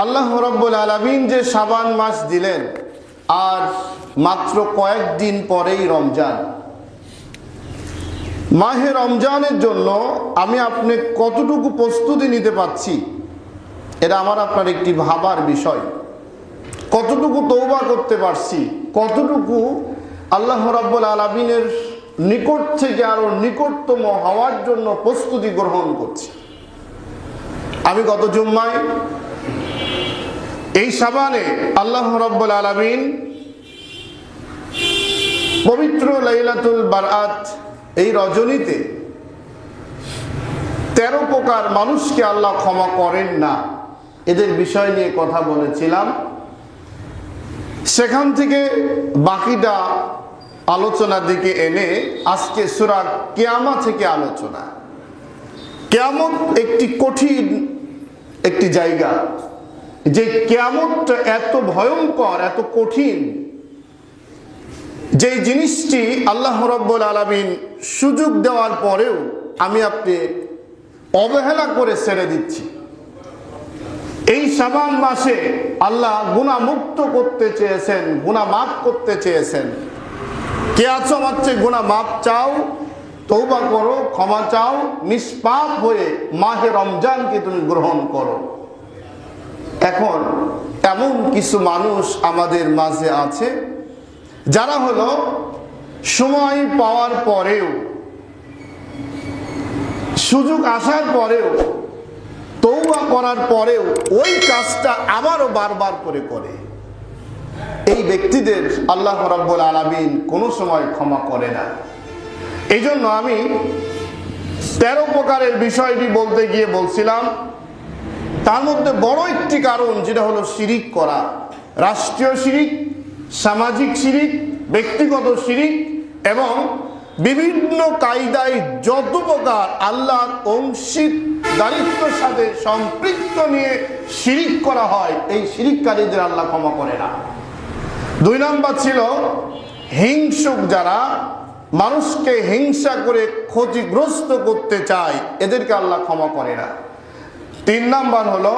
আল্লাহ রাব্বুল আলামিন যে শাবান মাস দিলেন, আর মাত্র কয়েকদিন পরেই রমজান। মাহে রমজানের জন্য আমি আপনি কতটুকু প্রস্তুতি নিতে পারছি, এটা আমার আপনার একটি ভাবার বিষয়। কতটুকু তওবা করতে পারছি, কতটুকু আল্লাহ রাব্বুল আলামিনের নিকট থেকে আরো নিকটতম হওয়ার জন্য প্রস্তুতি গ্রহণ করছি। আমি গত জুম্মায় এই শাবানে আল্লাহ রাব্বুল আলামিন পবিত্র লাইলাতুল বারাত এই রজনীতে 13 প্রকার মানুষকে আল্লাহ ক্ষমা করেন না, এদের বিষয় নিয়ে কথা বলেছিলাম। সেখান থেকে বাকিটা আলোচনার দিকে এনে আজকে সূরা কিয়ামা থেকে আলোচনা। কিয়ামত একটি কঠিন একটি জায়গা, যে কিয়ামতটা এত ভয়ঙ্কর, এত কঠিন, যে জিনিসটি আল্লাহ রাব্বুল আলামিন সুযোগ দেওয়ার পরেও আমি আপনি অবহেলা করে ছেড়ে দিচ্ছি। এই শাবান মাসে আল্লাহ গুনাহ মুক্ত করতে চেয়েছেন, গুনাহ মাফ করতে চেয়েছেন। কে আছো আমার চেয়ে গুনাহ মাফ চাও, তওবা করো, ক্ষমা চাও, নিষ্পাপ হয়ে মাহে রমজানকে তুমি গ্রহণ করো। এখন এমন কিছু মানুষ আমাদের মাঝে আছে যারা হলো সময় পাওয়ার পরেও, সুযোগ আসার পরেও, তওবা করার পরেও ওই কাজটা আবারও বারবার করে করে। এই ব্যক্তিদের আল্লাহ রাব্বুল আলামিন কোনো সময় ক্ষমা করে না। এই জন্য আমি 13 প্রকারের বিষয়টি বলতে গিয়ে বলছিলাম, তার মধ্যে বড় একটি কারণ যেটা হলো শিরিক করা। রাষ্ট্রীয় শিরিক, সামাজিক শিরিক, ব্যক্তিগত শিরিক এবং বিভিন্ন কায়দায় যত প্রকার আল্লাহর অংশীদারিত্বের সাথে সম্পৃক্ত নিয়ে শিরিক করা হয়, এই শিরিককারীদের আল্লাহ ক্ষমা করে না। 2 নম্বর ছিল হিংসুক, যারা মানুষকে হিংসা করে ক্ষতিগ্রস্ত করতে চায়, এদেরকে আল্লাহ ক্ষমা করে না। 3 নম্বর হলো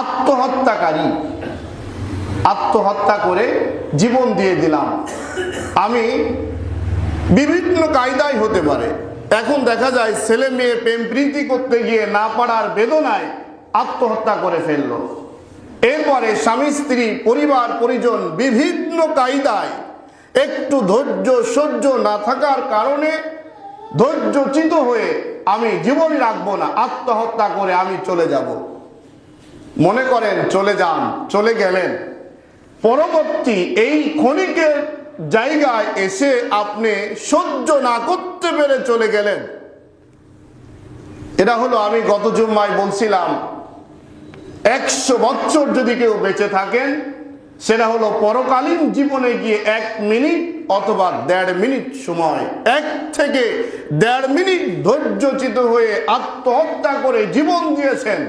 আত্মহত্যাকারী, আত্মহত্যা করে জীবন দিয়ে দিলাম। আমি বিভিন্ন কায়দায় হতে পারে, এখন দেখা যায় ছেলে মেয়ে প্রেম প্রীতি করতে গিয়ে না পারার বেদনায় আত্মহত্যা করে ফেললো। এরপরে স্বামী স্ত্রী পরিবার পরিজন বিভিন্ন কায়দায় একটু ধৈর্য সহ্য না থাকার কারণে ধৈর্যচ্যুত হয়ে আমি জীবন রাখবো না, আত্মহত্যা করে আমি চলে যাব। মনে করেন চলে যান, চলে গেলেন, পরবর্তী এই ক্ষণিকের জায়গায় এসে আপনি সহ্য না করতে পেরে চলে গেলেন। এটা হলো, আমি গত জুম্মায় বলছিলাম, 100 বছর যদি কেউ বেঁচে থাকেন, সেটা হলো পরকালীন জীবনে গিয়ে 1 মিনিট অথবা 1.5 মিনিট সময়, 1 থেকে 1.5 মিনিট ধৈর্যচ্যুত হয়ে আত্মহত্যা করে জীবন দিয়েছেন।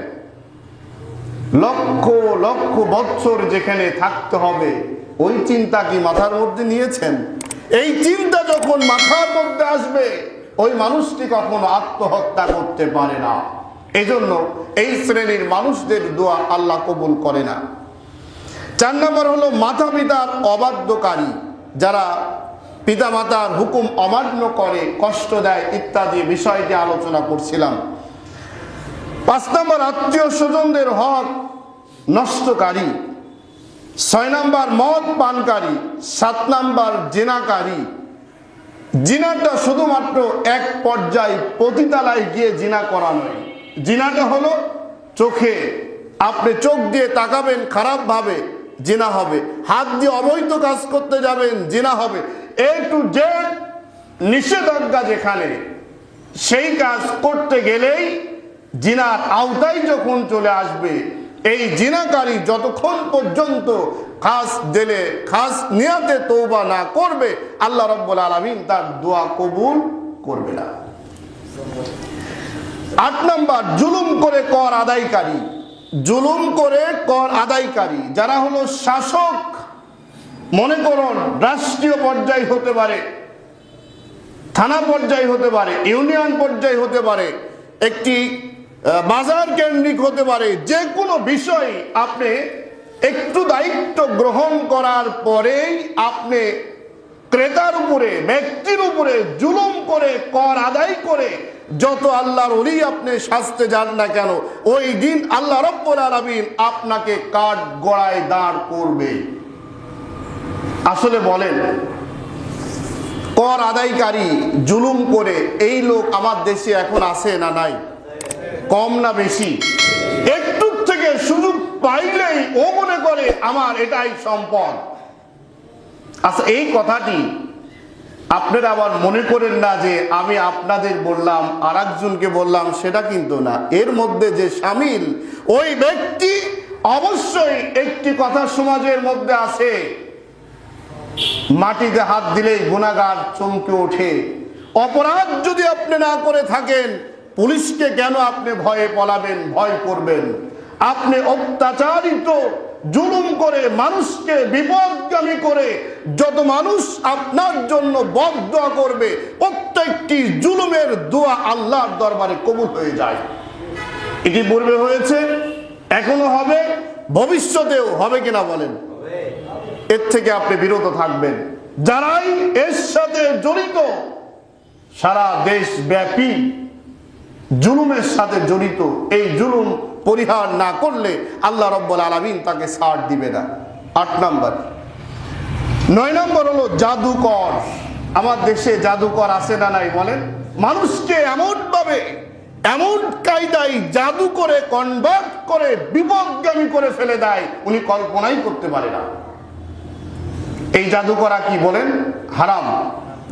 লক্ষ লক্ষ বছর যেখানে থাকতে হবে, ওই চিন্তা কি মাথার মধ্যে নিয়েছেন? এই চিন্তা যখন মাথার মধ্যে আসবে, ওই মানুষটি কখনো আত্মহত্যা করতে পারে না। এজন্য এই শ্রেণীর মানুষদের দোয়া আল্লাহ কবুল করে না। 4 নম্বর হলো মাতা পিতার অবাধ্যকারী, যারা পিতা মাতার হুকুম অমান্য করে, কষ্ট দেয় ইত্যাদি বিষয়টি আলোচনা করছিলাম। 5 নম্বর আত্মীয় স্বজনদের হক নষ্টকারী। 6 নম্বর মদ পানকারী। 7 নম্বর জিনাকারী। জিনাটা শুধুমাত্র এক পর্যায়ে পতিতালয়ে গিয়ে জিনা করা নয়। জিনাটা হলো চোখে, আপনি চোখ দিয়ে তাকাবেন খারাপ ভাবে, জিনা হবে। হাত দিয়ে অবৈধ কাজ করতে যাবেন, জিনা হবে। A to Z নিষেধাজ্ঞা যেখানে, সেই কাজ করতে গেলেই জিনার আওতায় যখন চলে আসবে, এই জিনাকারী যতক্ষণ পর্যন্ত খাস দিলে খাস নিয়তে তওবা না করবে, আল্লাহ রাব্বুল আলামিন তার দোয়া কবুল করবে না। 8 নম্বর জুলুম করে কর আদায়কারী। জুলুম করে কর আদায়কারী, যারা হলো শাসক, মনে করুন রাষ্ট্রীয় পর্যায় হতে পারে, থানা পর্যায় হতে পারে, ইউনিয়ন পর্যায় হতে পারে, একটি বাজার কেন্দ্রিক হতে পারে, যে কোনো বিষয় আপনি একটু দায়িত্ব গ্রহণ করার পরেই আপনি ক্রেতার উপরে, ব্যক্তির উপরে জুলুম করে, কর আদায় করে যত আল্লাহর ওলি আপনি শাস্তে যান না কেন, ওই দিন আল্লাহ রাব্বুল আলামিন আপনাকে কাঠ গড়ায় দাঁড় করবে। আসলে বলেন, কর আদায়কারী, জুলুম করে এই লোক আমার দেশে এখন আছে না নাই? কম না বেশি? একটু থেকে সুযোগ পাইলেই ও মনে করে আমার এটাই সম্পদ। আচ্ছা, এই কথাটি আপনারা আবার মনে করেন না যে আমি আপনাদের বললাম আর একজনকে বললাম, সেটা কিন্তু না। এর মধ্যে যে শামিল ওই ব্যক্তি অবশ্যই একটি কথা সমাজের মধ্যে আছে, মাটিতে হাত দিলেই গুনাহগার চমকে ওঠে। অপরাধ যদি আপনি না করে থাকেন, পুলিশকে কেন আপনি ভয়ে পলাবেন, ভয় করবেন? আপনি অত্যাচারিত, জুলুম করে, মানুষকে বিপদগামী করে যত মানুষ আপনার জন্য বদদোয়া করবে, প্রত্যেকটি জুলুমের দোয়া আল্লাহর দরবারে কবুল হয়ে যায়। এটি পূর্বে হয়েছে, এখনো হবে, ভবিষ্যতেও হবে কিনা বলেন? এর থেকে আপনি বিরত থাকবেন। যারাই এর সাথে জড়িত, সারা দেশ ব্যাপী জুলুমের সাথে জড়িত, এই জুলুম পরিহার না করলে আল্লাহ রাব্বুল আলামিন তাকে ছাড় দিবে না। 8 নম্বর। 9 নম্বর হলো জাদুকর। আমার দেশে জাদুকর আছে না নাই বলেন? মানুষকে এমন ভাবে, এমন কায়দায় জাদু করে কনভার্ট করে বিপদগামী করে ফেলে দেয়, উনি কল্পনাই করতে পারে না। এই জাদুকরা কি বলেন? হারাম।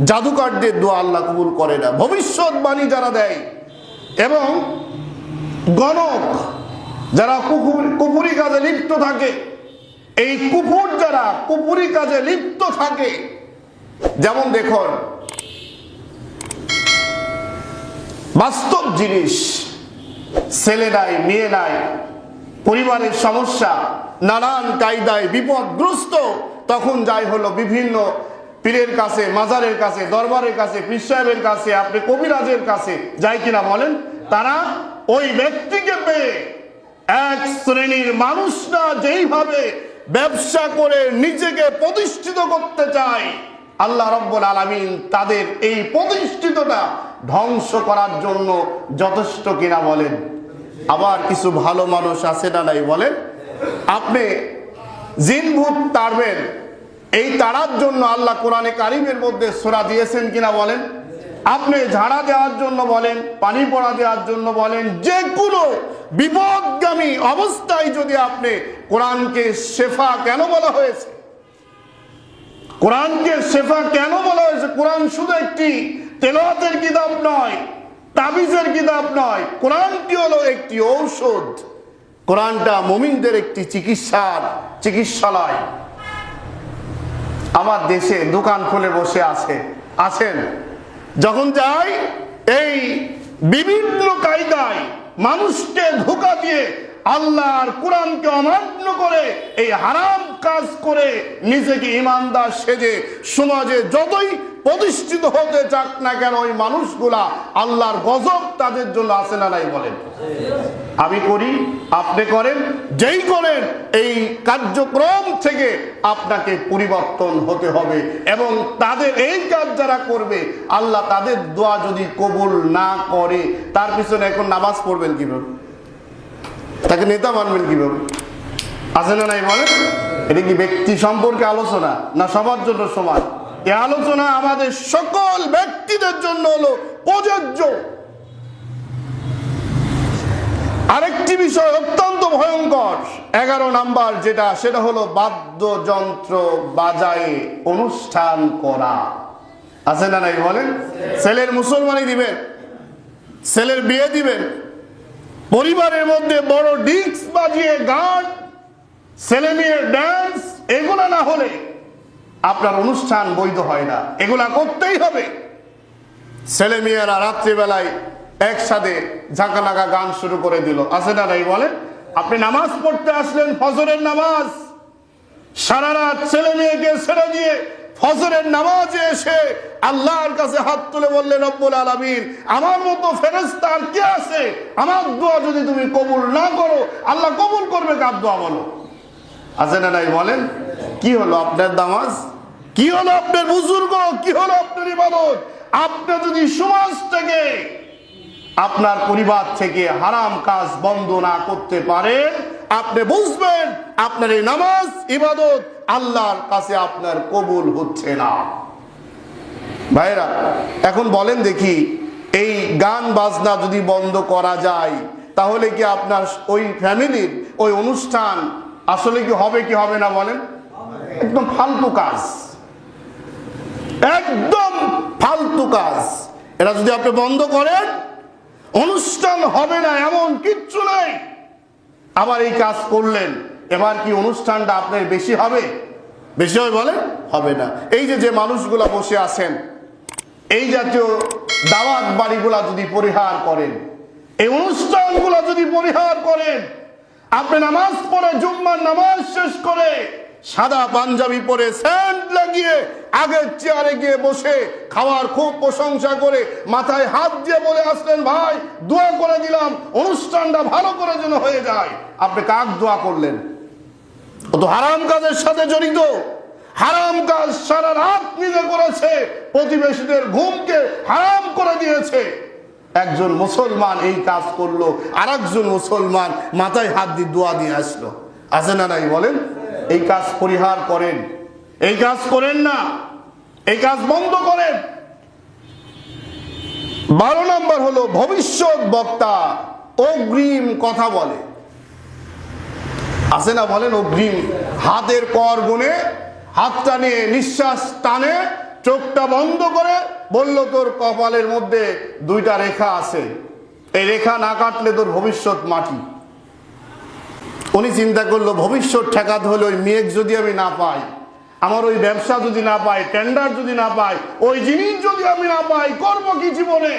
জাদুকরদের দোয়া আল্লাহ কবুল করে না। ভবিষ্যৎবাণী যারা দেয় এবং গণক যারা কুফরি কাজে লিপ্ত থাকে, এই কুফর যারা কুফরি কাজে লিপ্ত থাকে, যেমন দেখুন বাস্তব জিনিস, ছেলে নাই, মেয়ে নাই, পরিবারের সমস্যা, নানান কায়দায় বিপদগ্রস্ত, তখন যাই হলো বিভিন্ন পীরের কাছে, মাজারের কাছে, দরবারের কাছে, পীর সাহেবের কাছে, আপনি কবিরাজের কাছে, যায় কিনা বলেন? তারা ওই ব্যক্তিকে পেয়ে, এক শ্রেণীর মানুষরা যেইভাবে ব্যবসা করে নিজেকে প্রতিষ্ঠিত করতে চায়, আল্লাহ রাব্বুল আলামিন তাদের এই প্রতিষ্ঠিতটা ধ্বংস করার জন্য যথেষ্ট কিনা বলেন? আবার কিছু ভালো মানুষ আছে না নাই বলেন? আপনি জিন ভূত তাড়বেন, এই তাড়ার জন্য আল্লাহ কোরআনে কারিমের মধ্যে সূরা দিয়েছেন কিনা বলেন? আপনি ঝাড়া দেওয়ার জন্য বলেন, পানি পড়া দেওয়ার জন্য বলেন, যে কোনো বিপদগামী অবস্থায় যদি আপনি, কোরআনকে শেফা কেন বলা হয়েছে? কোরআনকে শেফা কেন বলা হয়েছে? কোরআন শুধু একটি তেলাওয়াতের কিতাব নয়, তাবিজের কিতাব নয়, কোরআনটি হলো একটি ঔষধ। কোরআনটা মুমিনদের একটি চিকিৎসালয়। আমার দেশে দোকান খুলে বসে আছেন, যখন যাই এই বিভিন্ন কায়দায় মানুষকে ধোঁকা দিয়ে আল্লাহর কোরআনকে অমান্য করে এই হারাম কাজ করে নিজেকে ইমানদার সেজে সমাজে যতই প্রতিষ্ঠিত হতে চাক না কেন, ওই মানুষগুলা আল্লাহর গজব তাদের জন্য আছে না নাই বলেন? আমি করি, আপনি করেন, যেই করেন, এই কার্যক্রম থেকে আপনাকে পরিবর্তন হতে হবে। এবং তাদের এই কাজ যারা করবে, আল্লাহ তাদের দোয়া যদি কবুল না করে, তার পিছনে এখন নামাজ পড়বেন কিভাবে? তাকে নেতা মানবেন কিভাবে? আছে না নাই বলেন? এটা কি ব্যক্তি সম্পর্কে আলোচনা, না সবার জন্য সমান? এই আলোচনা আমাদের সকল ব্যক্তিদের জন্য হলো প্রযোজ্য। আরেকটি বিষয় অত্যন্ত ভয়ঙ্কর, 11 নাম্বার যেটা, সেটা হলো বাদ্যযন্ত্র বাজায়ে অনুষ্ঠান করা। আছে না নাই বলেন? ছেলের মুসলমানি দিবেন, ছেলের বিয়ে দিবেন, পরিবারের মধ্যে বড় ডিস্ক বাজিয়ে গান, ছেলে মেয়ের ডান্স, এগুলা না হলে আপনার অনুষ্ঠান বৈধ হয় না। এগুলা করতেই হবে। ছেলে মেয়েরা রাত্রিবেলায় একসাথে ঝাঁকানাকা গান শুরু করে দিল, আছে না নাই বলেন? আপনি নামাজ পড়তে আসলেন, ফজরের নামাজ, সারা রাত ছেলে মেয়েকে ছেড়ে দিয়ে ফজরের নামাজে এসে আল্লাহর কাছে হাত তুলে বললেন, রব্বুল আলামিন, আমার মতো ফেরেশতা আর কে আছে? আমার দোয়া যদি তুমি কবুল না করো, আল্লাহ কবুল করবে কার দোয়া? বলো, আছে না নাই? বলেন, কি হলো আপনার নামাজ? কি হলো আপনার বুজুর্গ? কি হলো আপনার ইবাদত? আপনি যদি সমাজ থেকে, আপনার পরিবার থেকে হারাম কাজ বন্ধ না করতে পারেন, আপনি বুঝবেন আপনার এই নামাজ ইবাদত আল্লাহর কাছে আপনার কবুল হচ্ছে না। ভাইরা, এখন বলেন দেখি, এই গান বাজনা যদি বন্ধ করা যায়, তাহলে কি আপনার ওই ফ্যামিলির ওই অনুষ্ঠান আসলে কি হবে কি হবে না? বলেন, একদম ফালতু কাজ, একদম ফালতু কাজ। এটা যদি আপনি বন্ধ করেন, অনুষ্ঠান হবে না এমন কিচ্ছু নেই। আবার এই কাজ করলেন, এবার কি অনুষ্ঠানটা আপনার বেশি হবে? বেশি হবে? বলেন, হবে না। এই যে মানুষগুলা বসে আছেন, এই জাতীয় দাওয়াত বাড়িগুলা যদি পরিহার করেন, এই অনুষ্ঠানগুলা যদি পরিহার করেন, আপনি নামাজ পড়ে, জুম্মার নামাজ শেষ করে সাদা পাঞ্জাবি পরে সেন্ট লাগিয়ে আগের চেয়ারে গিয়ে বসে খাওয়ার খুব প্রশংসা করে মাথায় হাত দিয়ে বলে আসলেন, ভাই দোয়া করে দিলাম অনুষ্ঠানটা ভালো করে যেন হয়ে যায়। আপনি কাক দোয়া করলেন? ও তো হারাম কাজের সাথে জড়িত। হারাম কাজ সারা রাত নিজে করেছে, প্রতিবেশীদের ঘুমকে হারাম করে দিয়েছে। একজন মুসলমান এই কাজ করলো, আর একজন মুসলমান মাথায় হাত দিয়ে দোয়া দিয়ে আসলো। আছে না নাই? বলেন, এই কাজ পরিহার করেন, এই কাজ করেন না, এই কাজ বন্ধ করেন। 12 নম্বর হলো ভবিষ্যৎ বক্তা অগ্রিম কথা বলে। আছে না? বলেন, অগ্রিম। হাতের কর গুনে হাতটা নিয়ে নিঃশ্বাস টানে, চোখটা বন্ধ করে বলল, তোর কপালের মধ্যে 2টা রেখা আছে, এই রেখা না কাটলে তোর ভবিষ্যৎ মাটি। উনি চিন্তা করলো, ভবিষ্যৎ ঠেকাতে হলে ওই মেঘ যদি আমি না পাই, আমার ওই ব্যবসা যদি না পাই, টেন্ডার যদি না পাই, ওই জিনিস যদি আমি না পাই, করবো কি জীবনে?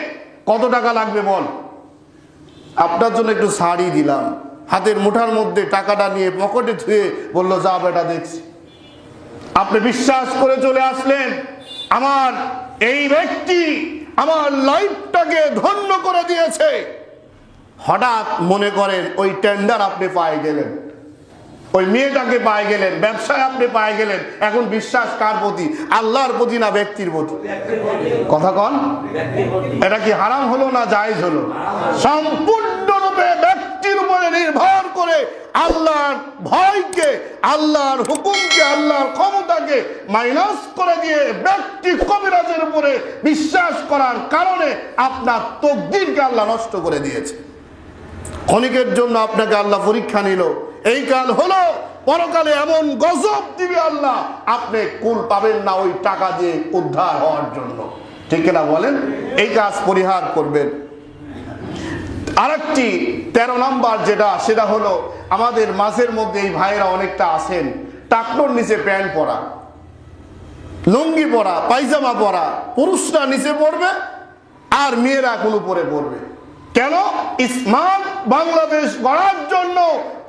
কত টাকা লাগবে বল? আপনার জন্য একটু শাড়ি দিলাম। হাতের মুঠার মধ্যে টাকাটা নিয়ে পকেটে ধুয়ে বললো, যা বেটা দেখছি। আপনি বিশ্বাস করে চলে আসলেন, আমার এই ব্যক্তি আমার লাইফটাকে ধন্য করে দিয়েছে। হঠাৎ মনে করেন ওই টেন্ডার আপনি পাই গেলেন, ওই মেয়েটাকে পাই গেলেন, ব্যবসায় আপনি পাই গেলেন। এখন বিশ্বাস কার প্রতি? আল্লাহর প্রতি না ব্যক্তির প্রতি? কথা কন, এটা কি হারাম হলো না জায়েজ হলো? সম্পূর্ণরূপে ব্যক্তির উপরে নির্ভর করে আল্লাহর ভয়কে, আল্লাহর হুকুমকে, আল্লাহর ক্ষমতাকে মাইনাস করে দিয়ে ব্যক্তি কবিরাজের উপরে বিশ্বাস করার কারণে আপনার তকদিরকে আল্লাহ নষ্ট করে দিয়েছে। ক্ষণিকের জন্য আপনাকে আল্লাহ পরীক্ষা নিল, এই কাল হলো, পরকালে এমন গজব দিবে আল্লাহ, আপনি কুল পাবেন না ওই টাকা দিয়ে উদ্ধার হওয়ার জন্য। ঠিক না? বলেন, এই কাজ পরিহার করবেন। আরেকটি 13 নম্বর যেটা, সেটা হলো আমাদের মাঝের মধ্যে এই ভাইয়েরা অনেকটা আছেন, টাকনোর নিচে প্যান্ট পরা, লুঙ্গি পরা, পায়জামা পরা, পুরুষরা নিচে পড়বে আর মেয়েরা এখন উপরে পড়বে। কেন? স্মার্ট বাংলাদেশ গড়ার জন্য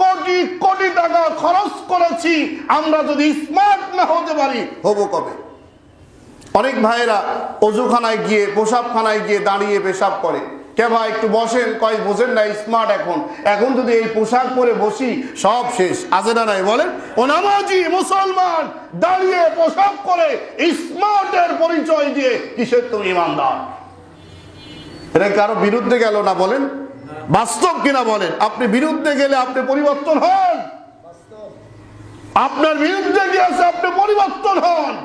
কোটি কোটি টাকা খরচ করেছি, আমরা যদি স্মার্ট না হতে পারি, হবো কবে? অনেক ভাইয়েরা অজুখানায় গিয়ে, পেশাবখানায় গিয়ে দাঁড়িয়ে পেশাব করে। কে ভাই একটু বসেন, কয় বোঝেন না স্মার্ট এখন যদি এই পোশাক পরে বসি সব শেষ। আছে না নাই? বলেন, ও নামাজি মুসলমান দাঁড়িয়ে পেশাব করে স্মার্টের পরিচয় দিয়ে কিসের তুমি ইমানদার? এটা কারো বিরুদ্ধে গেল না? বলেন, বাস্তব কিনা? বলেন, আপনি বিরুদ্ধে গেলে আপনি পরিবর্তন হন, আপনার বিরুদ্ধে গিয়েছে আপনি পরিবর্তন হন।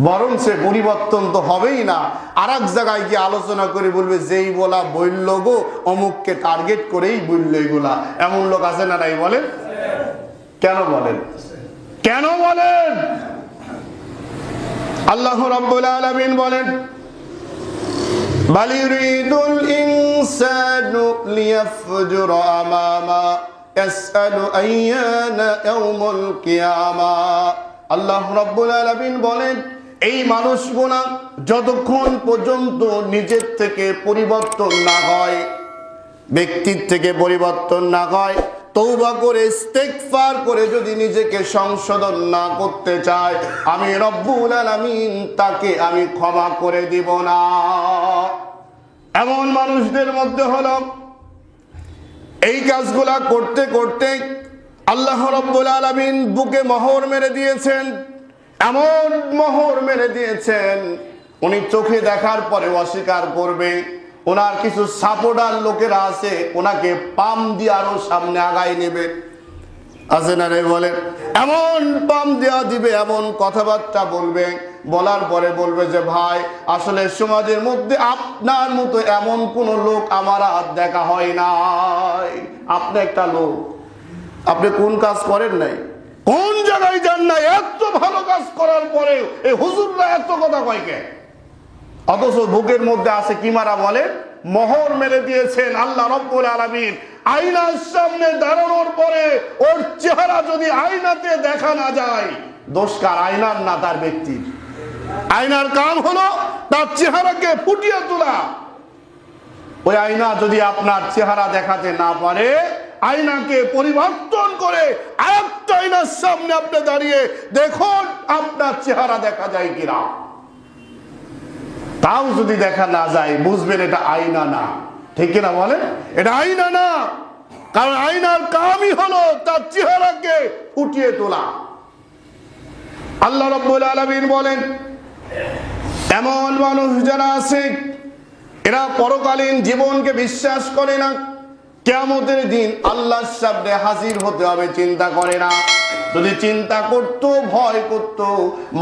বরং সে পরিবর্তন তো হবেই না, আর এক জায়গায় গিয়ে আলোচনা করে বলবে, যেই বলা বলল গো, অমুককে টার্গেট করেই বলল এগুলা। এমন লোক আছে না নাই? বলেন, কেন? বলেন, কেন? বলেন। আল্লাহ রাব্বুল আলামিন বলেন, বাল ইউরিদুল ইনসানু লিয়াফজুরা আমামা ইয়াসআলু আইয়ানা ইয়াউমুল কিয়ামাহ। আল্লাহ রাব্বুল আলামিন বলেন, এই মানুষগুলা যতক্ষণ পর্যন্ত নিজের থেকে পরিবর্তন না হয়, ব্যক্তির থেকে পরিবর্তন না হয়, তওবা করে ইস্তেগফার করে যদি নিজেকে সংশোধন না করতে চায়, আমি রব্বুল আলামিন তাকে আমি ক্ষমা করে দিব না। এমন মানুষদের মধ্যে হলো এই কাজগুলা করতে করতে আল্লাহ রব্বুল আলামিন বুকে মোহর মেরে দিয়েছেন, এমন মোহর মেরে দিয়েছেন উনি চোখে দেখার পরে অস্বীকার করবে। ওনার কিছু সাপোর্টার লোকেরা আছে, ওনাকে পাম দিয়ে আরো সামনে আগায় নেবে, আছে না রে বলে, এমন পাম দেওয়া দিবে, এমন কথাবার্তা বলবে, বলার পরে বলবে যে ভাই আসলে সমাজের মধ্যে আপনার মতো এমন কোন লোক আমার আর দেখা হয় নাই। আপনি একটা লোক, আপনি কোন কাজ করেন নাই, কোন জায়গায় যান নাই, এত ভালো কাজ করার পরে এই হুজুররা এত কথা কয় কে? অথচ বুকের মধ্যে আছে কি মারা বলে, মোহর মেরে দিয়েছেন আল্লাহ রব্বুল আলামিন। আয়নার সামনে দাঁড়ানোর পরে ওর চেহারা যদি আয়নাতে দেখা না যায়, দোষ কার? আয়নার না তার ব্যক্তির। আয়নার কাম হলো তার চেহারাকে ফুটিয়ে তোলা। ওই আয়না যদি আপনার চেহারা দেখাতে না পারে, আয়নাকে পরিবর্তন করে আরেকটা আয়নার সামনে আপনি দাঁড়িয়ে দেখুন আপনার চেহারা দেখা যায় কিনা। তাও যদি দেখা না যায়, বুঝবেন এটা আয়না না। ঠিক কিনা বলেন? এটা আয়না না, কারণ আয়নার কামই হলো তার চেহারাকে ফুটিয়ে তোলা। আল্লাহ রাব্বুল আলামিন বলেন, এমন মানুষ যারা আছে এরা পরকালীন জীবনকে বিশ্বাস করে না, কিয়ামতের দিন আল্লাহর সামনে হাজির হতে হবে চিন্তা করে না। যদি চিন্তা করত, ভয় করত,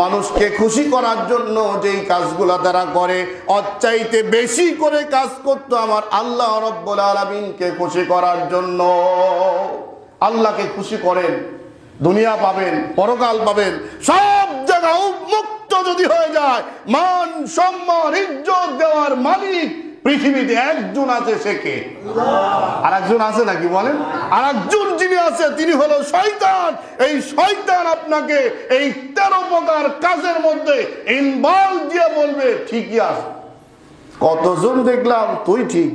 মানুষকে খুশি করার জন্য যেই কাজগুলা তারা করে ওর চাইতে বেশি করে কাজ করত আমার আল্লাহ রাব্বুল আলামিনকে খুশি করার জন্য। আল্লাহকে খুশি করেন, দুনিয়া পাবেন, পরকাল পাবেন, সব জায়গা উন্মুক্ত যদি হয়ে যায়, মান সম্মান ইজ্জত দেওয়ার মালিক পৃথিবীতে একজন আছে, সে কে? আর একজন আছে নাকি বলেন? আর একজন যিনি আছে তিনি হলো শয়তান। এই শয়তান আপনাকে এই 13 প্রকার কাজের মধ্যে ইনভলভ দিয়ে বলবে ঠিকই আছে। কতজন দেখলাম তুই ঠিক,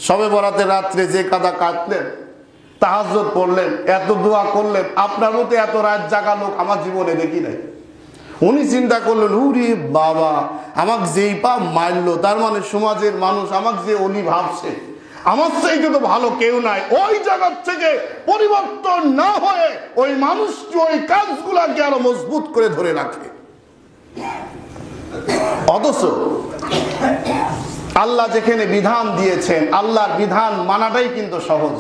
সবে বরাতে রাত্রে যে কাদা কাটলেন, তাহাজ্জুদ পড়লেন, এত দোয়া করলেন, আপনার মতো এত রাত জাগা লোক আমার জীবনে দেখি নাই। উনি চিন্তা করলেন, উরি বাবা, আমাকে যেই পা মারলো, তার মানে সমাজের মানুষ আমাকে যে অলি ভাবছে, আমার চাইতে তো ভালো কেউ নাই। ওই জায়গার থেকে পরিবর্তন না হয়ে ওই মানুষটি ওই কাজগুলাকে আরো মজবুত করে ধরে রাখে। অথচ আল্লাহ যেখানে বিধান দিয়েছেন, আল্লাহর বিধান মানাটাই কিন্তু সহজ।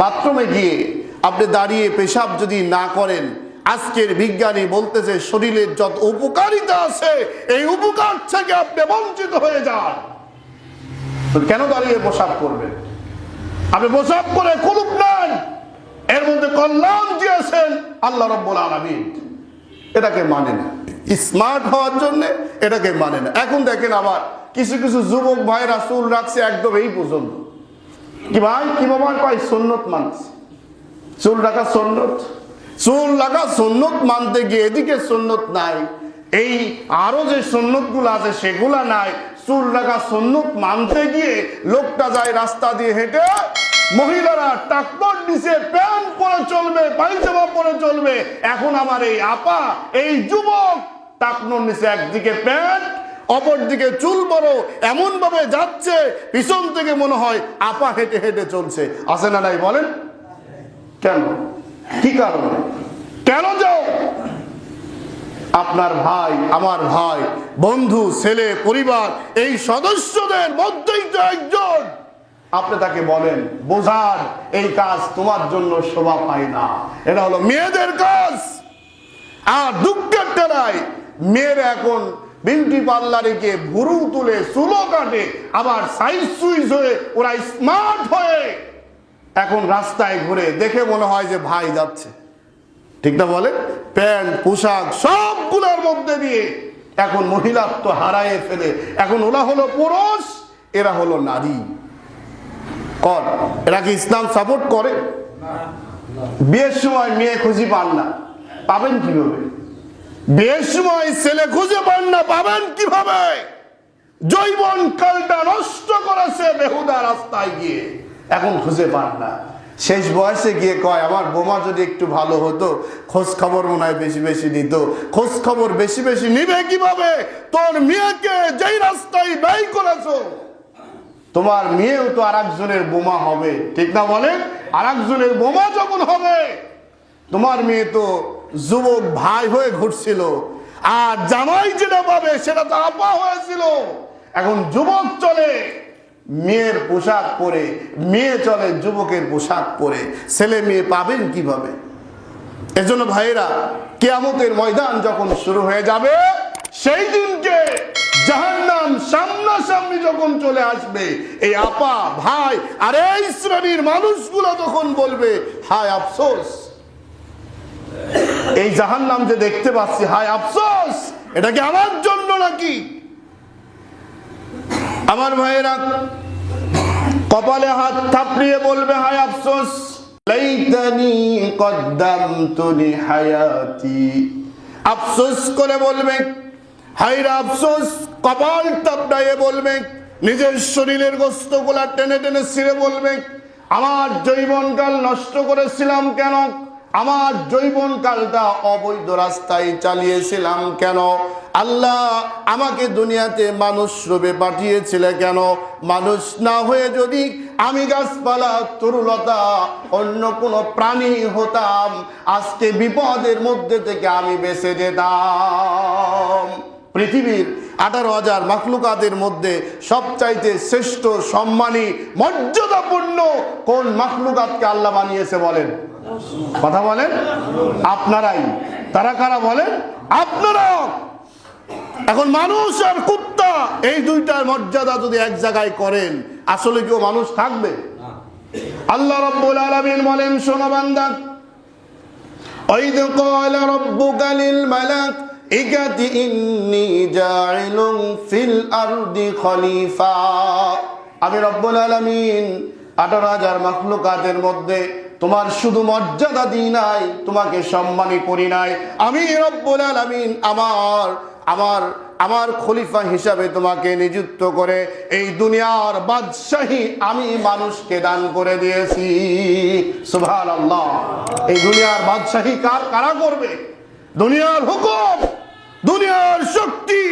বাথরুমে গিয়ে আপনি দাঁড়িয়ে পেশাব যদি না করেন, আজকের বিজ্ঞানী বলতেছে শরীরের যত উপকারিতা আছে এই উপকার থেকে আপনি বঞ্চিত হয়ে যান। কেন দাঁড়িয়ে প্রসাব করবেন? আপনি প্রসাব করে কুলুপ নেন, এর মধ্যে কল্যাণ দিয়েছেন আল্লাহ রাব্বুল আলামিন। এটাকে মানে না, স্মার্ট হওয়ার জন্য এটাকে মানে না। এখন দেখেন আবার কিছু কিছু যুবক ভাইরা চুল রাখছে একদম এই পর্যন্ত। কি ভাই, কি বাবা কয় সুন্নত মানছে, চুল রাখা সুন্নত, চুল রাখা সুন্নত মানতে গিয়ে এদিকে সুন্নত নাই, এই আরো যে সুন্নত গুলো আছে সেগুলা নাই। চুল রাখা সুন্নত মানতে গিয়ে লোকটা যায় রাস্তা দিয়ে হেঁটে, মহিলারা টাকপট নিচে প্যান্ট পরে চলবে, পায়জামা পরে চলবে। এখন আমার এই আপা, এই যুবক টাকনোর নিচে একদিকে প্যান্ট, অপর দিকে চুল বড়, এমন ভাবে যাচ্ছে পিছন থেকে মনে হয় আপা হেঁটে হেঁটে চলছে। আছে না নাই বলেন? কেন, কি কারণে, কেন যাও? আপনার ভাই, আমার ভাই, বন্ধু, ছেলে, পরিবার, এই সদস্যদের মধ্যেই তো একজন, আপনি তাকে বলেন বোঝান এই কাজ তোমার জন্য শোভা পায় না, এটা হলো মেয়েদের কাজ। আর দুঃখের টেরাই মেয়েরা এখন বিউটি পার্লারে গিয়ে ভুরু তুলে, চুলো কাটে, আবার সাইজ সুইজ হয়ে ওরা স্মার্ট হয়ে এখন রাস্তায় ঘুরে, দেখে মনে হয় যে ভাই যাচ্ছে। ঠিক না বলে? প্যান্ট, পোশাক সবগুলোর মধ্যে দিয়ে এখন মহিলাত্ব হারায়ে ফেলে। এখন ওরা হলো পুরুষ, এরা হলো নারী। কর এরা কি ইসলাম সাপোর্ট করে? বিয়ের সময় মেয়ে খুঁজে পান না, পাবেন কিভাবে? বিয়ের সময় ছেলে খুঁজে পান না, পাবেন কিভাবে? যৌবন কালটা নষ্ট করেছে বেহুদা রাস্তায় গিয়ে, এখন খুঁজে পান না। শেষ বয়সে গিয়ে কয় আমার বোমা যদি একটু ভালো হতো, খোঁজ খবর মনে হয় বেশি বেশি নিত। খোঁজ খবর বেশি বেশি নিবে কিভাবে? তোর মেয়েকে যেই রাস্তায় ব্যয় করেছো, তোমার মেয়েও তো আর একজনের বোমা হবে, ঠিক না বলেন? আর একজনের বোমা যখন হবে, তোমার মেয়ে তো যুবক ভাই হয়ে ঘুরছিল, আর জামাই যেটা পাবে সেটা তো আপা হয়েছিল। এখন যুবক চলে মেয়ের পোশাক পরে, মেয়ে চলে যুবকের পোশাক পরে, ছেলে মেয়ে পাবেন কিভাবে? এজন্য ভাইরা, কিয়ামতের ময়দান যখন শুরু হয়ে যাবে, সেই দিনকে জাহান্নাম সামনাসামনি যখন চলে আসবে, এই আপা ভাই আর এই শ্রেণীর মানুষগুলো তখন বলবে হায় আফসোস, এই জাহান্নাম যে দেখতে পাচ্ছি, হায় আফসোস, এটা কি আমার জন্য নাকি? আমার ভাইয়েরা, কপালে হাত থাপড়িয়ে বলবে হায় আফসোস, লাইতানি কদ্দামতু লিহায়াতি। আফসোস করে বলবে, হায়রে আফসোস, কপাল থাপড়িয়ে বলবে, নিজের শরীরের গোশতগুলা টেনে টেনে ছিঁড়ে বলবে, আমার যৌবনকাল নষ্ট করেছিলাম কেন? আমার যৌবনকালটা অবৈধ রাস্তায় চালিয়েছিলাম কেন? আল্লাহ আমাকে দুনিয়াতে মানুষ রূপে পাঠিয়েছিলে কেন? মানুষ না হয়ে যদি আমি গাছপালা, তরুলতা, অন্য কোনো প্রাণী হতাম, আজকে বিপদের মধ্যে থেকে আমি বেঁচে যেতাম। পৃথিবীর 18,000 মাখলুকাতের মধ্যে সবচাইতে শ্রেষ্ঠ, সম্মানী, মর্যাদাপূর্ণ কোন মাখলুকাতকে আল্লাহ বানিয়েছে বলেন? কথা বলেন আপনারাই। তারা কারা বলেন? আপনারা। এখন মানুষ আর কুত্তা, এই দুইটার মর্যাদা যদি এক জায়গায় করেন, আসলে কেউ মানুষ থাকবে? আল্লাহ রাব্বুল আলামিন বলেন, শোনো বান্দা, ওয়াইদ ক্বালা রাব্বুকা লিল মালাইকাতি ইন্নী জাইলুন ফিল আরদি খলিফা। আমি রব্বুল আলামিন 18,000 মাখলুকাতের মধ্যে তোমার শুধু মর্যাদা দিই নাই, তোমাকে সম্মানী করি নাই, আমি রব্বুল আলামিন আমার খলিফা হিসাবে তোমাকে নিযুক্ত করে এই দুনিয়ার বাদশাহী আমি মানুষকে দান করে দিয়েছি। সুবহানাল্লাহ। এই দুনিয়ার বাদশাহী কারা করবে? দুনিয়ার হুকুম, দুনিয়ার শক্তি।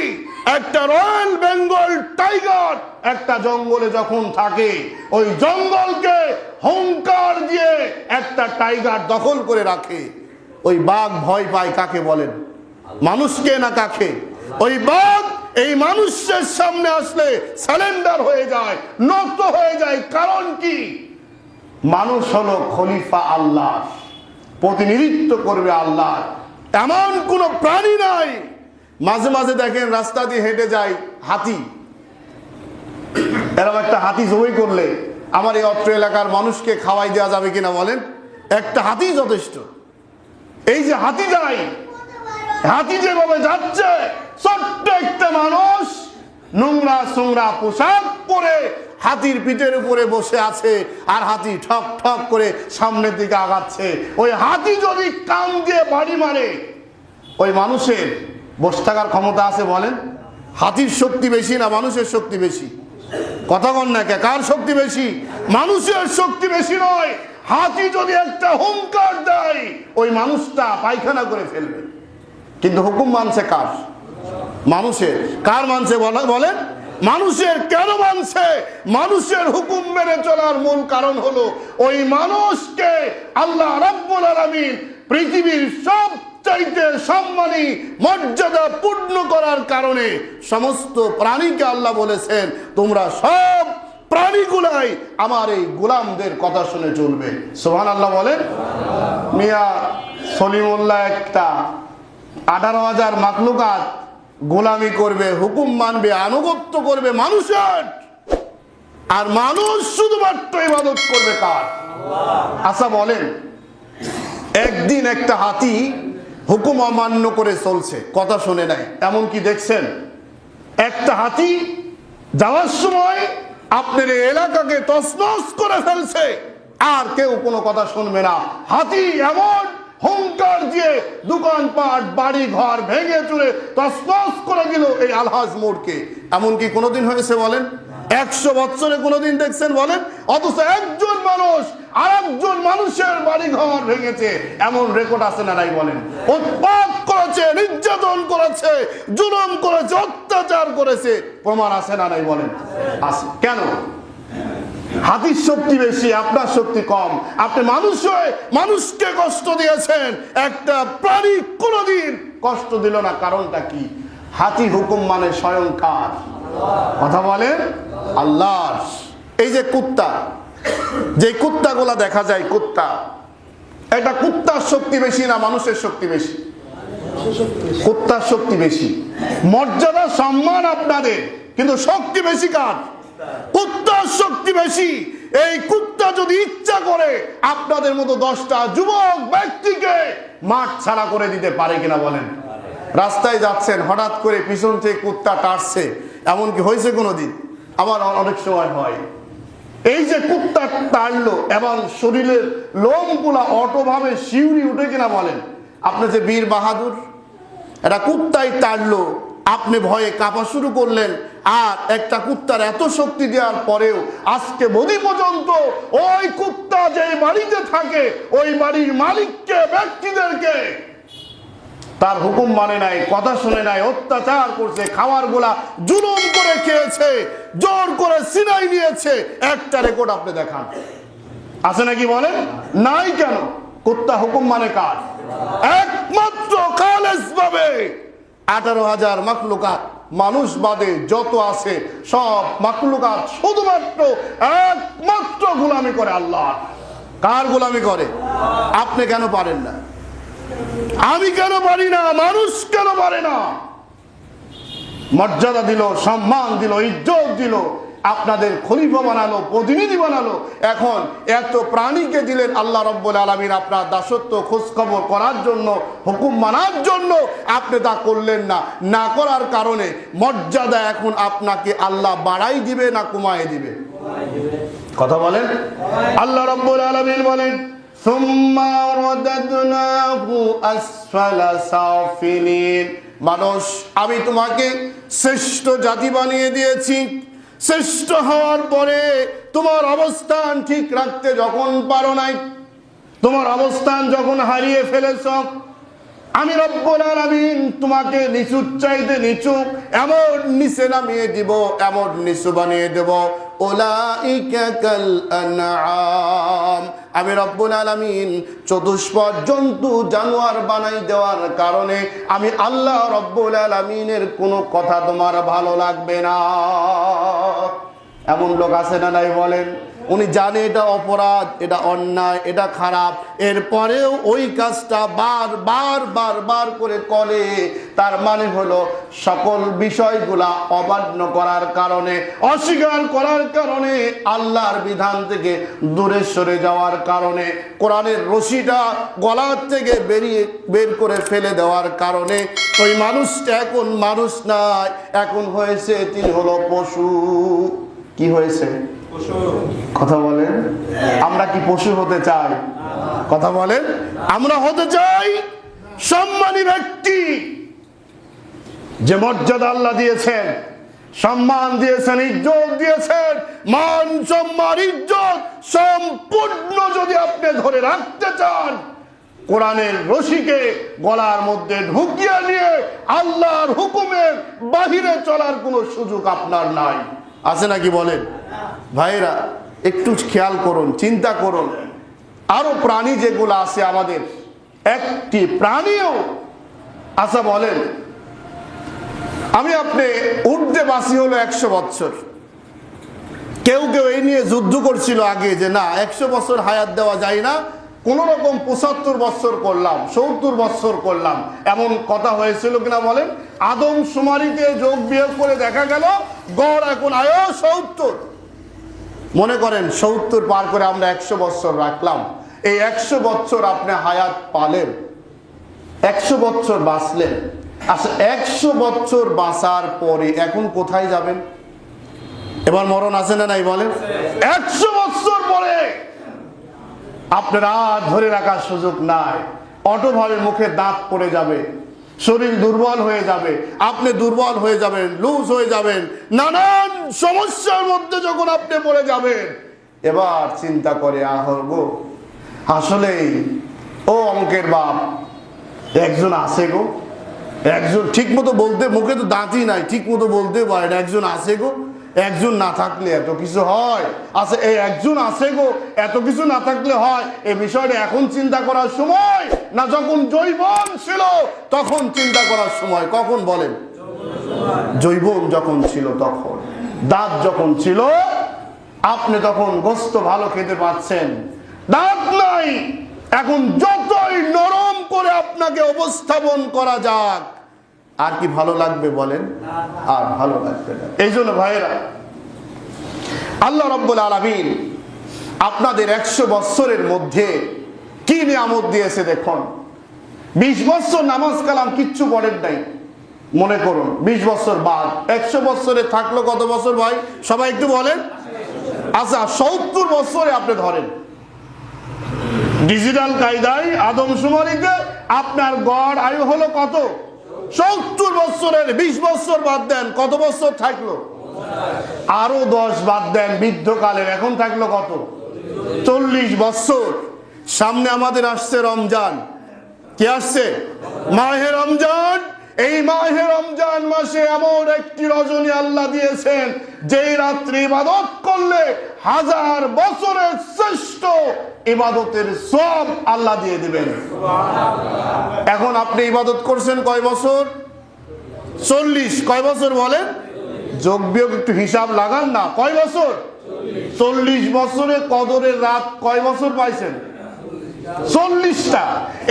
একটা রয়্যাল বেঙ্গল টাইগার একটা জঙ্গলে যখন থাকে, ওই জঙ্গলকে হুঙ্কার দিয়ে একটা টাইগার দখল করে রাখে। ওই বাঘ ভয় পায় কাকে বলেন? মানুষকে না কাকে? ওই বাঘ এই মানুষের সামনে আসলে সারেন্ডার হয়ে যায়, নত হয়ে যায়। কারণ কি? মানুষ হলো খলিফা আল্লাহ, প্রতিনিধিত্ব করবে আল্লাহ। এমন কোন প্রাণী নাই। মাঝে মাঝে দেখেন রাস্তা দিয়ে হেঁটে যায় হাতি, এরকম একটা হাতি জবাই করলে আমার এই অত্র এলাকার মানুষকে খাওয়াই দেওয়া যাবে কিনা বলেন? একটা হাতি যথেষ্ট। এই যে হাতি যায়, হাতি যেভাবে যাচ্ছে, ছোট্ট একটা মানুষ নোংরা সোংরা পোশাক পরে হাতির পিঠের উপরে বসে আছে, আর হাতি ঠক ঠক করে সামনের দিকে আগাচ্ছে। ওই হাতি যদি কান দিয়ে বাড়ি মারে, ওই মানুষের বসে থাকার ক্ষমতা আছে বলেন? হাতির শক্তি বেশি না মানুষের শক্তি বেশি? কথা বল না, কার শক্তি বেশি? মানুষের শক্তি বেশি নয়। হাতি যদি একটা হুঙ্কার দেয়, ওই মানুষটা পায়খানা করে ফেলবে। কিন্তু হুকুম মানছে কার? মানুষের। কার মানছে বলেন? মানুষের। কেন মানছে? মানুষের হুকুম মেনে চলার মূল কারণ হলো ওই মানুষকে আল্লাহ রাব্বুল আলামিন পৃথিবীর সবচাইতে সম্মানী, মর্যাদা পূর্ণ করার কারণে সমস্ত প্রাণীকে আল্লাহ বলেছেন, তোমরা সব প্রাণীগুলাই আমার এই গোলামদের কথা শুনে চলবে। সুবহানাল্লাহ বলেন। মিয়া সলিমুল্লাহ একটা 18,000 মাখলুকাত গোলামি করবে, হুকুম মানবে, আনুগত্য করবে মানুষের, আর মানুষ শুধুমাত্র ইবাদত করবে কার? আচ্ছা বলেন, একদিন একটা হাতি হুকুম অমান্য করে চলছে, কথা শুনে নাই, এমন কি দেখছেন? একটা হাতি যাওয়ার সময় আপনার এলাকাকে তছনছ করে ফেলছে, আর কেউ কোনো কথা শুনবে না। হাতি এমন হুঙ্কার দিয়ে দোকানপাট, বাড়ি ঘর ভেঙে চুরে তছনছ করে দিল এই আলহাজ মোড়কে। এমন কি কোনোদিন হয়েছে বলেন? 100 বছরে কোনোদিন দেখছেন বলেন? অথচ একজন মানুষ আরেকজন মানুষের বাড়ি ঘর ভেঙেছে, এমন রেকর্ড আছে না নাই বলেন? উৎপাত করেছে, নির্যাতন করেছে, জুলুম করেছে, অত্যাচার করেছে, প্রমাণ আছে না নাই বলেন? আছে। কেন? হাতির শক্তি বেশি, আপনার শক্তি কম। আপনি মানুষ হয়ে মানুষকে কষ্ট দিয়েছেন, একটা প্রাণী কোনোদিন কষ্ট দিল না। কারণটা কি? হাতি হুকুম মানে স্বয়ং কার? কথা বলেন আল্লাহর। এই যে কুত্তা, যে কুত্তাগুলা দেখা যায়, কুত্তা, একটা কুত্তার শক্তি বেশি না মানুষের শক্তি বেশি? কুত্তার শক্তি বেশি। মর্যাদা সম্মান আপনাদের, কিন্তু শক্তি বেশি কার? কুত্তার শক্তি বেশি। এই কুত্তা যদি ইচ্ছা করে আপনাদের মতো 10টা যুবক ব্যক্তিকে মাঠ ছাড়া করে দিতে পারে কিনা বলেন? রাস্তায় যাচ্ছেন, হঠাৎ করে পিছন থেকে কুত্তা টাড়ছে, এমন কি হয়েছে কোনোদিন? আমার অনেক সময় হয়। এই যে কুত্তা টাড়লো এবং শরীরের লোমগুলা অটোভাবে শিউরি উঠে কিনা বলেন? আপনি যে বীর বাহাদুর, এটা কুত্তাই টাড়লো, আপনি ভয়ে কাঁপা শুরু করলেন। আর একটা কুত্তার এত শক্তি দেওয়ার পরেও আজকে বদি পর্যন্ত ওই কুত্তা যে বাড়িতে থাকে, ওই বাড়ির মালিককে, ব্যক্তিদেরকে তার হুকুম মানে নাই, কথা শুনে নাই, অত্যাচার করছে, খাওয়ার গোলা জুলুম করে খেয়েছে, জোর করে সিনাই নিয়েছে। একটা রেকর্ড আপনি দেখান, আছে নাকি বলেন? নাই। কেন? কুত্তা হুকুম মানে কার? একমাত্র খালেস ভাবে 18,000 মাখলুকাত, মানুষ বাদে যত আছে সব মাখলুকাত শুধুমাত্র একমাত্র গোলামি করে আল্লাহ। কার গোলামি করে? আপনি কেন পারেন না? আমি কেন পারি না? মানুষ কেন পারে না? মর্যাদা দিল, সম্মান দিল, ইজ্জত দিল, আপনাদের খলিফা বানালো, প্রতিনিধি বানালো। এখন এত প্রাণীকে দিলেন আল্লাহ রাব্বুল আলামিন আপনার দাসত্ব খোঁজ খবর করার জন্য, হুকুম মানার জন্য। আপনি তা করলেন না। না করার কারণে মর্যাদা এখন আপনাকে আল্লাহ বাড়াই দিবে না কমায় দিবে? কথা বলেন। আল্লাহ রাব্বুল আলামিন বলেন, সুম্মা রাদাদনাহু আসফালা সাফিলিন। মানুষ, আমি তোমাকে শ্রেষ্ঠ জাতি বানিয়ে দিয়েছি। শ্রেষ্ঠ হওয়ার পরে তোমার অবস্থান ঠিক রাখতে যখন পারো নাই, তোমার অবস্থান যখন হারিয়ে ফেলেছ, আমি রব্বুল আলামিন তোমাকে নিচুর চাইতে নিচু এমন নিচে নামিয়ে দিব, এমন নিচু বানিয়ে দেব। উলাইকা কাল আনআম। আমি রব্বুল আলামিন চতুষ্পদ জন্তু জানোয়ার বানাই দেওয়ার কারণে আমি আল্লাহ রব্বুল আলামিনের কোনো কথা তোমার ভালো লাগবে না। এমন লোক আছে না নাই বলেন? উনি জানে এটা অপরাধ, এটা অন্যায়, এটা খারাপ, এরপরেও ওই কাজটা বার করে করে। তার মানে হলো সকল বিষয়গুলা অমান্য করার কারণে, অস্বীকার করার কারণে, আল্লাহর বিধান থেকে দূরে সরে যাওয়ার কারণে, কোরআনের রশিটা গলার থেকে বের করে ফেলে দেওয়ার কারণে ওই মানুষটা এখন মানুষ নাই, এখন হয়েছে তিনি হলো পশু। কি হয়েছে? কথা বলেন। আমরা কি পশু হতে চাই? কথা বলেন। আমরা হতে চাই সম্মানী ব্যক্তি। যে মর্যাদা আল্লাহ দিয়েছেন, সম্মান দিয়েছেন, ইজ্জত দিয়েছেন, মান সম্মান ইজ্জত সম্পূর্ণ যদি আপনি ধরে রাখতে চান, কোরআনের রশিকে গলার মধ্যে ঢুকিয়ে নিয়ে আল্লাহর হুকুমের বাহিরে চলার কোনো সুযোগ আপনার নাই। আছে নাকি বলেন? ভাইরা, একটু খেয়াল করুন, চিন্তা করুন। আরো প্রাণী যেগুলো আছে আমাদের, একটি প্রাণীও আচ্ছা বলেন, আমি আপনি ঊর্ধ্বে বাসি হলো 100 বছর। কেউ কেউ এই নিয়ে যুদ্ধ করছিল আগে যে না, 100 বছর হায়াত দেওয়া যায় না, কোন রকম 75 বছর করলাম, 70 বছর করলাম, এমন কথা হয়েছিল কিনা বলেন? আদম শুমারিতে যোগ বিয়োগ করে দেখা গেল গড় এখন আয়ু 70। মনে করেন 70 পার করে আমরা 100 বছর রাখলাম। এই 100 বছর আপনি হায়াত পালেন, 100 বছর বাঁচলেন। আচ্ছা, 100 বছর বাঁচার পরে এখন কোথায় যাবেন? এবার মরণ আছে না নাই বলেন? 100 বছর পরে আপনার আর ধরে রাখার সুযোগ নাই। অটোভাবে মুখে দাঁত পড়ে যাবে, শরীর দুর্বল হয়ে যাবে, আপনি দুর্বল হয়ে যাবেন, লুজ হয়ে যাবেন, নানান সমস্যার মধ্যে যখন আপনি পড়ে যাবেন, এবার চিন্তা করে গো আসলেই ও অঙ্কের বাপ একজন আছে গো, একজন ঠিক মতো বলতে, মুখে তো দাঁতই নাই, ঠিক মতো বলতে পারে না, একজন আছে গো, একজন না থাকলে এত কিছু হয়, আচ্ছা এই একজন আছে গো, এত কিছু না থাকলে হয়, এই বিষয়টা এখন চিন্তা করার সময় না যখন যৌবন ছিল তখন চিন্তা করার সময়? কখন বলেন? যৌবন যখন ছিল তখন, দাঁত যখন ছিল, আপনি তখন গোস্ত ভালো খেতে পাচ্ছেন, দাঁত নাই, এখন যতই নরম করে আপনাকে উপস্থাপন করা যাক আর কি ভালো লাগবে বলেন? আর ভালো লাগবে না। এই জন্য ভাইয়েরা, আল্লাহ রাব্বুল আলামিন আপনাদের 100 বছরের মধ্যে কি নিয়ামত দিয়েছে দেখুন। 20 বছর নামাজ কালাম কিচ্ছু পড়েন নাই, মনে করুন 20 বছর বাদ 100 বছরে থাকলো কত বছর ভাই? সবাই একটু বলেন। আচ্ছা 70 বছরে আপনি ধরেন, ডিজিটাল কায়দায় আদমশুমারিতে আপনার গড় আয়ু হলো কত? 70 বছরের 20 বছর বাদ দেন, কত বছর থাকলো? আরো 10 বাদ দেন বৃদ্ধকালের, এখন থাকলো কত? 40 বছর। সামনে আমাদের আসছে রমজান, কি আসছে? মাহে রমজান। এই মাহে রমজান মাসে এমন একটি রজনী আল্লাহ দিয়েছেন যেই রাত্রি ইবাদত করলে 1000 বছরের শ্রেষ্ঠ ইবাদতের সওয়াব আল্লাহ দিয়ে দিবেন। এখন আপনি ইবাদত করছেন কয় বছর? 40। কয় বছর বলেন? যোগ বিয়োগ একটু হিসাব লাগান না, কয় বছর? 40 বছরে কদরের রাত কয় বছর পাইছেন? 40টা।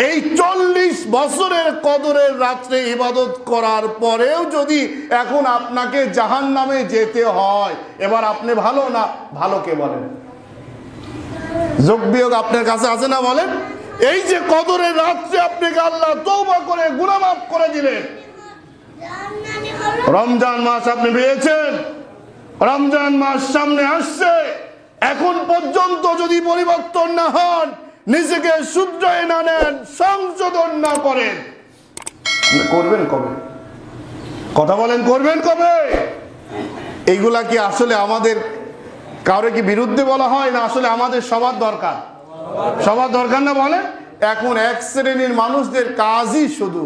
এই 40 বছরের কদরের রাত্রে ইবাদত করার পরেও যদি এখন আপনাকে জাহান্নামে যেতে হয়, এবার আপনি ভালো না ভালো কে বলেন? যোগ বিয়োগ আপনার কাছে আছে না বলেন? এই যে কদরের রাত্রে আপনাকে আল্লাহ তওবা করে গুনাহ মাফ করে দিলেন, রমজান মাস আপনি পেয়েছেন, রমজান মাস সামনে আসছে, এখন পর্যন্ত যদি পরিবর্তন না হন, নিজেকে শুধরে না নেন, সংশোধন না করেন, করবেন কবে? কথা বলেন, করবেন কবে? এইগুলা কি আসলে আমাদের কারো কি বিরুদ্ধে বলা হয় না আসলে আমাদের সবার দরকার? সবার দরকার না বলেন? এখন এক শ্রেণীর মানুষদের কাজই শুধু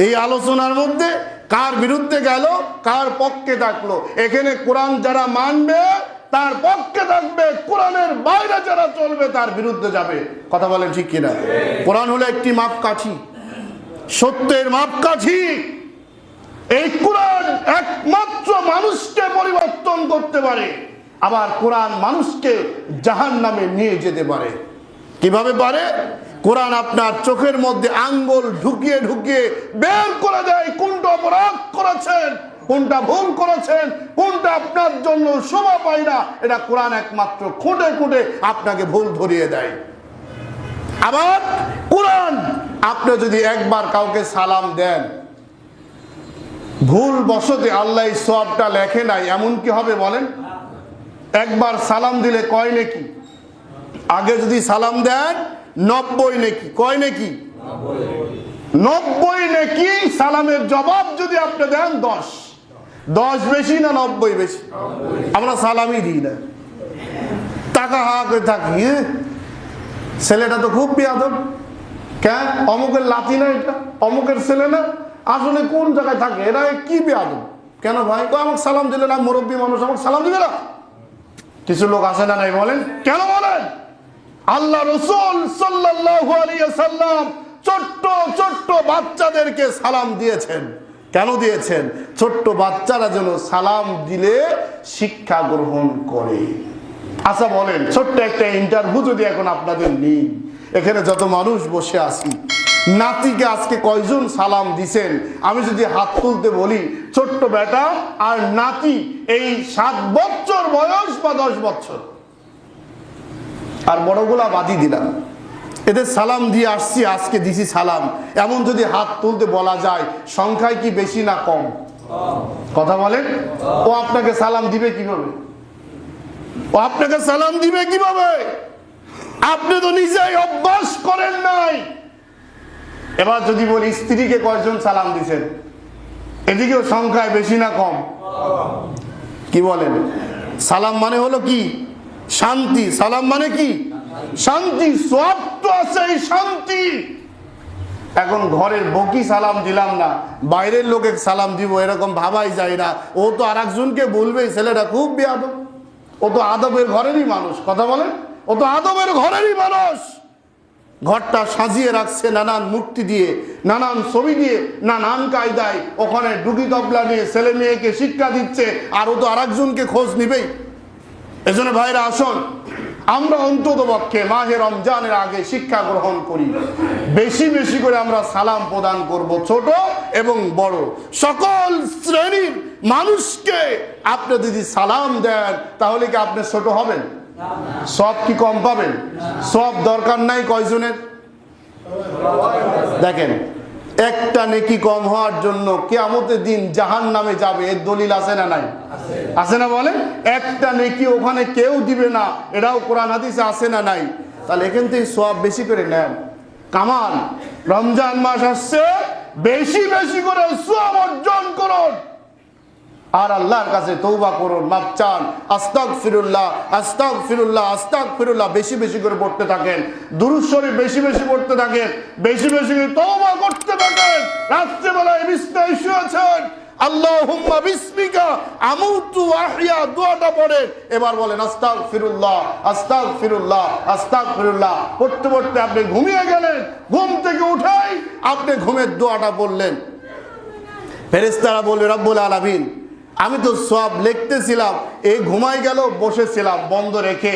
এই আলোচনার মধ্যে কার বিরুদ্ধে গেল, কার পক্ষে থাকলো। এখানে কোরআন যারা মানবে তার পক্ষে থাকবে, কোরআনের বাইরে যারা চলবে তার বিরুদ্ধে যাবে। কথা বলেন ঠিক কিনা? কোরআন হলো একটি মাপকাঠি, সত্যের মাপকাঠি। এই কোরআন একমাত্র মানুষকে পরিবর্তন করতে পারে, আবার কোরআন মানুষকে জাহান্নামে নিয়ে যেতে পারে। কিভাবে পারে? কোরআন আপনার চোখের মধ্যে আঙ্গুল ঢুকিয়ে ঢুকিয়ে বের করে দেয় কোনটা অপরাধ করেছেন, কোনটা ভুল করেছেন, কোনটা আপনার জন্য শোভা পায় না, এটা কোরআন একমাত্র খুঁটে খুঁটে আপনাকে ভুল ধরিয়ে দেয়। আবার কোরআন আপনি যদি একবার কাউকে সালাম দেন, ভুল বশতে আল্লাহ সওয়াবটা লেখে নাই, এমন কি হবে বলেন? একবার সালাম দিলে কয় নেকি? আগে যদি সালাম দেন 90 নেকি, কয় নেকি? 90 নেকি। সালামের জবাব যদি আপনি দেন 10 বেশি না 90 বেশি? আমরা সালামই দিই না, টাকা হা করে থাকি, ছেলেটা তো খুব বেয়াদব, কেন অমুকের লাতি না, এটা অমুকের ছেলে না, আসলে কোন জায়গায় থাকে এরা, কি বেয়াদব কেন ভাই? আমাকে সালাম দিলে না, মুরব্বী মানুষ আমাকে সালাম দিবে না? কিছু লোক আছে না নাই বলেন? কেন বলেন? আল্লাহ রাসূল সাল্লাল্লাহু আলাইহি ওয়াসাল্লাম ছোট্ট ছোট্ট বাচ্চাদেরকে সালাম দিয়েছেন। কেন দিয়েছেন? ছোট্ট বাচ্চারা যেন সালাম দিলে শিক্ষা গ্রহণ করে। আচ্ছা বলেন, ছোট্ট একটা ইন্টারভিউ যদি এখন আপনাদের নিই, এখানে যত মানুষ বসে আছি, নাতিকে আজকে কয়জন সালাম দিছেন? আমি যদি হাত তুলতে বলি, ছোট্ট বেটা আর নাতি, এই 7 বছর বয়স বা 10 বছর, আর বড়গুলা বাদি দিলাম, এদের সালাম দিয়ে আসছি, আজকে দিছি সালাম, এমন যদি হাত তুলতে বলা যায়, সংখ্যায় কি বেশি না কম? কথা বলেন। ও আপনাকে সালাম দিবে কিভাবে? ও আপনাকে সালাম দিবে কিভাবে? আপনি তো নিজেই অভ্যাস করেন নাই। এবার যদি বলি স্ত্রীকে কয়জন সালাম দিছেন, এদিকেও সংখ্যায় বেশি না কম? কি বলেন? সালাম মানে হলো কি? শান্তি। সালাম মানে কি? শান্তি। সওয়াব তো আছে এই শান্তি। এখন ঘরের বউকে সালাম দিলাম না, বাইরের লোকে সালাম দিব এরকম ভাবাই যায় না। ও তো আর একজনকে বলবে ছেলেটা খুব বেয়াদব, ও তো আদবের ঘরেরই মানুষ। কথা বলেন, ও তো আদবের ঘরেরই মানুষ। ঘরটা সাজিয়ে রাখছে নানান মূর্তি দিয়ে, নানান ছবি দিয়ে, নানান কায়দায় ওখানে ডুগি তবলা নিয়ে ছেলে মেয়েকে শিক্ষা দিচ্ছে, আর ও তো আর একজনকে খোঁজ নিবেই। এজন্য ভাইরা আসুন, আমরা অন্তত পক্ষে মাহে রমজানের আগে শিক্ষা গ্রহণ করি, বেশি বেশি করে আমরা সালাম প্রদান করব। ছোট এবং বড় সকল শ্রেণীর মানুষকে আপনি যদি সালাম দেন তাহলে কি আপনি ছোট হবেন? সব কি কম পাবেন? সব দরকার নাই কয়জনের? দেখেন, একটা নেকি কম হওয়ার জন্য কিয়ামতের দিন জাহান্নামে যাবে, এর দলিল আছে না নাই? আছে না বলেন? একটা নেকি ওখানে কেউ দিবে না, এটাও কোরআন হাদিসে আছে না নাই? তাহলে এখান থেকে সওয়াব বেশি করে নেন, কামান। রমজান মাস আসছে, বেশি বেশি করে সওয়াব অর্জন করুন আর আল্লাহর কাছে তওবা করুন, মাফ চান। আস্তাগফিরুল্লাহ, আস্তাগফিরুল্লাহ, আস্তাগফিরুল্লাহ বেশি বেশি করে পড়তে থাকেন। দুরূদ শরীফ বেশি বেশি পড়তে থাকেন, বেশি বেশি করে তওবা করতে থাকেন। রাত্রিবেলায় বিছানায় শুয়েছেন, আল্লাহুম্মা বিসমিকা আমুতু ওয়া আহইয়া দোয়াটা পড়েন। এবার বলেন আস্তাগফিরুল্লাহ, আস্তাগফিরুল্লাহ, আস্তাগফিরুল্লাহ। পড়তে পড়তে আপনি ঘুমিয়ে গেলেন, ঘুম থেকে উঠেই আপনি ঘুমের দোয়াটা বললেন। ফেরেশতারা বলবে রব্বুল আলামিন, আমি তো সব লিখতেছিলাম, এই ঘুমাই গেল, বসেছিলাম বন্ধ রেখে।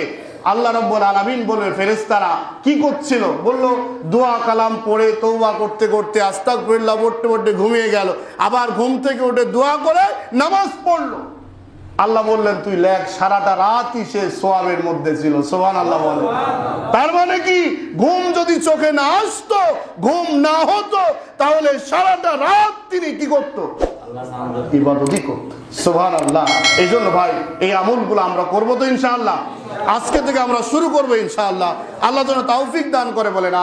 আল্লাহ রাব্বুল আলামিন বলবে ফেরেশতারা কি করছিল? বললো দোয়া কালাম পড়ে তওবা করতে করতে আস্তাগফিরুল্লাহ পড়তে পড়তে ঘুমিয়ে গেল, আবার ঘুম থেকে উঠে দোয়া করে নামাজ পড়লো। আল্লাহ বললেন তুই লেখ, সারাটা রাতই সে সোয়াবের মধ্যে ছিল। সুবহানাল্লাহ বলে। তার মানে কি, ঘুম যদি চোখে না আসতো, ঘুম না হতো, তাহলে সারাটা রাত তিনি কি করতো? ইবাদতই করতো। সুবহানাল্লাহ। এই জন্য ভাই এই আমলগুলো আমরা করবো তো ইনশাআল্লাহ? আজকে থেকে আমরা শুরু করবো ইনশাআল্লাহ। আল্লাহ যেন তৌফিক দান করে, বলেন